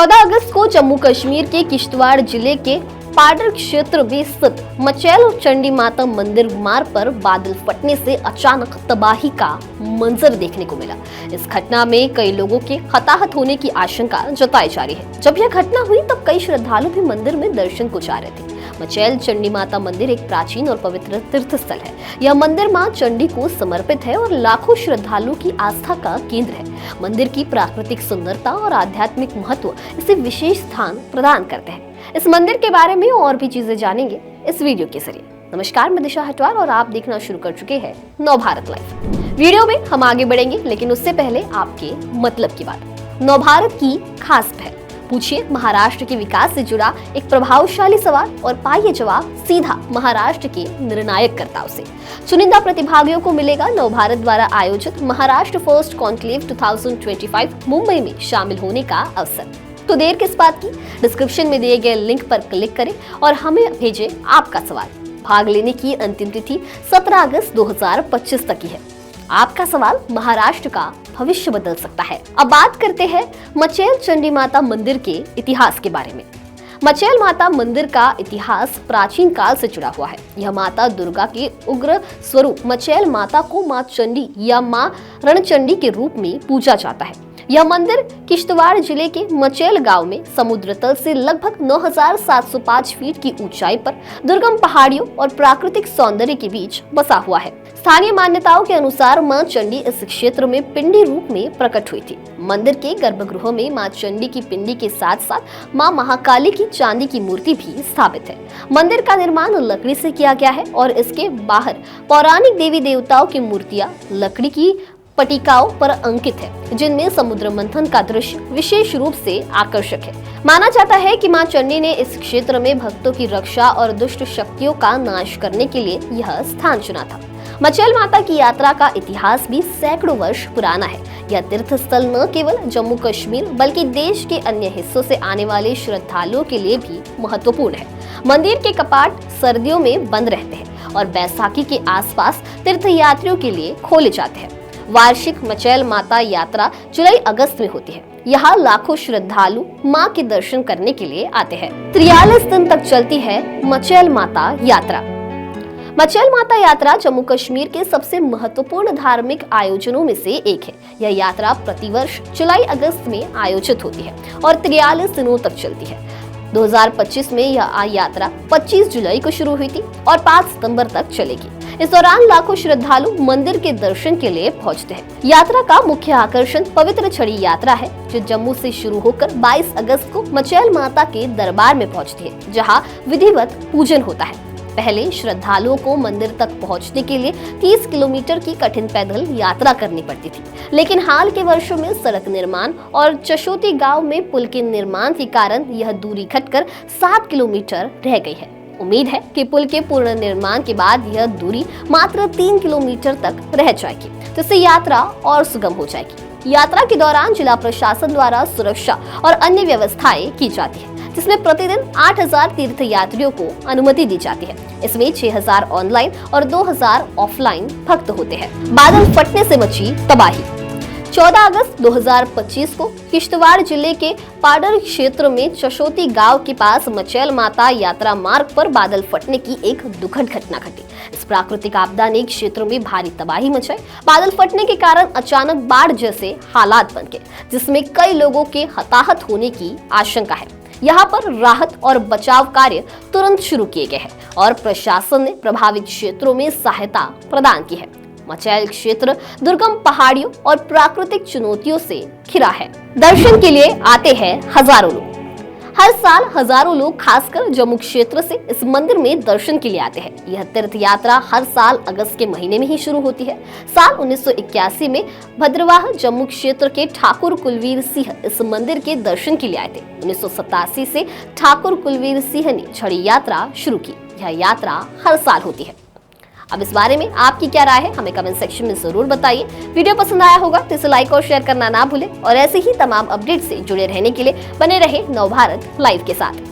14 अगस्त को जम्मू कश्मीर के किश्तवाड़ जिले के पाडर क्षेत्र में स्थित मचैल चंडी माता मंदिर मार्ग पर बादल फटने से अचानक तबाही का मंजर देखने को मिला। इस घटना में कई लोगों के हताहत होने की आशंका जताई जा रही है। जब यह घटना हुई तब कई श्रद्धालु भी मंदिर में दर्शन को जा रहे थे। मचैल चंडी माता मंदिर एक प्राचीन और पवित्र तीर्थ स्थल है। यह मंदिर मां चंडी को समर्पित है और लाखों श्रद्धालुओं की आस्था का केंद्र है। मंदिर की प्राकृतिक सुंदरता और आध्यात्मिक महत्व इसे विशेष स्थान प्रदान करते हैं। इस मंदिर के बारे में और भी चीजें जानेंगे इस वीडियो के जरिए। नमस्कार, मैं दिशा हटवार और आप देखना शुरू कर चुके हैं नवभारत लाइव। वीडियो में हम आगे बढ़ेंगे, लेकिन उससे पहले आपके मतलब की बात। नवभारत की खास पहल, पूछिए महाराष्ट्र के विकास से जुड़ा एक प्रभावशाली सवाल और पाइए जवाब सीधा महाराष्ट्र के निर्णायक कर्ताओं से। चुनिंदा प्रतिभागियों को मिलेगा नवभारत द्वारा आयोजित महाराष्ट्र फर्स्ट कॉन्क्लेव 2025 मुंबई में शामिल होने का अवसर। तो देर किस बात की, डिस्क्रिप्शन में दिए गए लिंक पर क्लिक करें और हमें भेजें आपका सवाल। भाग लेने की अंतिम तिथि 17 अगस्त 2025 तक की है। आपका सवाल महाराष्ट्र का भविष्य बदल सकता है। अब बात करते हैं मचैल चंडी माता मंदिर के इतिहास के बारे में। मचैल माता मंदिर का इतिहास प्राचीन काल से जुड़ा हुआ है। यह माता दुर्गा के उग्र स्वरूप मचैल माता को मां चंडी या मां रणचंडी के रूप में पूजा जाता है। यह मंदिर किश्तवाड़ जिले के मचैल गांव में समुद्र तल से लगभग 9,705 फीट की ऊंचाई पर दुर्गम पहाड़ियों और प्राकृतिक सौंदर्य के बीच बसा हुआ है। स्थानीय मान्यताओं के अनुसार मां चंडी इस क्षेत्र में पिंडी रूप में प्रकट हुई थी। मंदिर के गर्भगृह में मां चंडी की पिंडी के साथ साथ मां महाकाली की चांदी की मूर्ति भी स्थापित है। मंदिर का निर्माण लकड़ी से किया गया है और इसके बाहर पौराणिक देवी देवताओं की मूर्तियां लकड़ी की पटिकाओं पर अंकित है, जिनमें समुद्र मंथन का दृश्य विशेष रूप से आकर्षक है। माना जाता है कि मां चंडी ने इस क्षेत्र में भक्तों की रक्षा और दुष्ट शक्तियों का नाश करने के लिए यह स्थान चुना था। मचैल माता की यात्रा का इतिहास भी सैकड़ों वर्ष पुराना है। यह तीर्थ स्थल न केवल जम्मू कश्मीर बल्कि देश के अन्य हिस्सों से आने वाले श्रद्धालुओं के लिए भी महत्वपूर्ण है। मंदिर के कपाट सर्दियों में बंद रहते हैं और बैसाखी के आसपास तीर्थ यात्रियों के लिए खोले जाते हैं। वार्षिक मचैल माता यात्रा जुलाई अगस्त में होती है। यहाँ लाखों श्रद्धालु मां के दर्शन करने के लिए आते हैं। 43 दिन तक चलती है मचैल माता यात्रा। मचैल माता यात्रा जम्मू कश्मीर के सबसे महत्वपूर्ण धार्मिक आयोजनों में से एक है। यह यात्रा प्रतिवर्ष जुलाई अगस्त में आयोजित होती है और 43 दिनों तक चलती है। 2025 में यह यात्रा 25 जुलाई को शुरू हुई थी और 5 सितंबर तक चलेगी। इस दौरान लाखों श्रद्धालु मंदिर के दर्शन के लिए पहुंचते हैं। यात्रा का मुख्य आकर्षण पवित्र छड़ी यात्रा है, जो जम्मू से शुरू होकर 22 अगस्त को मचैल माता के दरबार में पहुंचती है, जहां विधिवत पूजन होता है। पहले श्रद्धालुओं को मंदिर तक पहुंचने के लिए 30 किलोमीटर की कठिन पैदल यात्रा करनी पड़ती थी, लेकिन हाल के वर्षों में सड़क निर्माण और चशोती गांव में पुल के निर्माण के कारण यह दूरी घटकर 7 किलोमीटर रह गई है। उम्मीद है कि पुल के पूर्ण निर्माण के बाद यह दूरी मात्र 3 किलोमीटर तक रह जाएगी, जिससे यात्रा और सुगम हो जाएगी। यात्रा के दौरान जिला प्रशासन द्वारा सुरक्षा और अन्य व्यवस्थाएं की जाती है, जिसमें प्रतिदिन 8,000 तीर्थ यात्रियों को अनुमति दी जाती है। इसमें 6,000 ऑनलाइन और 2,000 ऑफलाइन भक्त होते हैं। बादल फटने से मची तबाही। 14 अगस्त 2025 को किश्तवाड़ जिले के पाडर क्षेत्र में चशोती गांव के पास मचैल माता यात्रा मार्ग पर बादल फटने की एक दुखद घटना घटी। इस प्राकृतिक आपदा ने क्षेत्र में भारी तबाही मचाई। बादल फटने के कारण अचानक बाढ़ जैसे हालात बन गए, जिसमें कई लोगों के हताहत होने की आशंका है। यहाँ पर राहत और बचाव कार्य तुरंत शुरू किए गए हैं और प्रशासन ने प्रभावित क्षेत्रों में सहायता प्रदान की है। मचैल क्षेत्र दुर्गम पहाड़ियों और प्राकृतिक चुनौतियों से घिरा है। दर्शन के लिए आते हैं हजारों लोग। हर साल हजारों लोग खासकर जम्मू क्षेत्र से इस मंदिर में दर्शन के लिए आते हैं। यह तीर्थ यात्रा हर साल अगस्त के महीने में ही शुरू होती है। साल 1981 में भद्रवाह जम्मू क्षेत्र के ठाकुर कुलवीर सिंह इस मंदिर के दर्शन के लिए आए थे। 1987 से ठाकुर कुलवीर सिंह ने छड़ी यात्रा शुरू की। यह यात्रा हर साल होती है। अब इस बारे में आपकी क्या राय है, हमें कमेंट सेक्शन में जरूर बताइए। वीडियो पसंद आया होगा तो इसे लाइक और शेयर करना ना भूलें और ऐसे ही तमाम अपडेट से जुड़े रहने के लिए बने रहे नवभारत लाइव के साथ।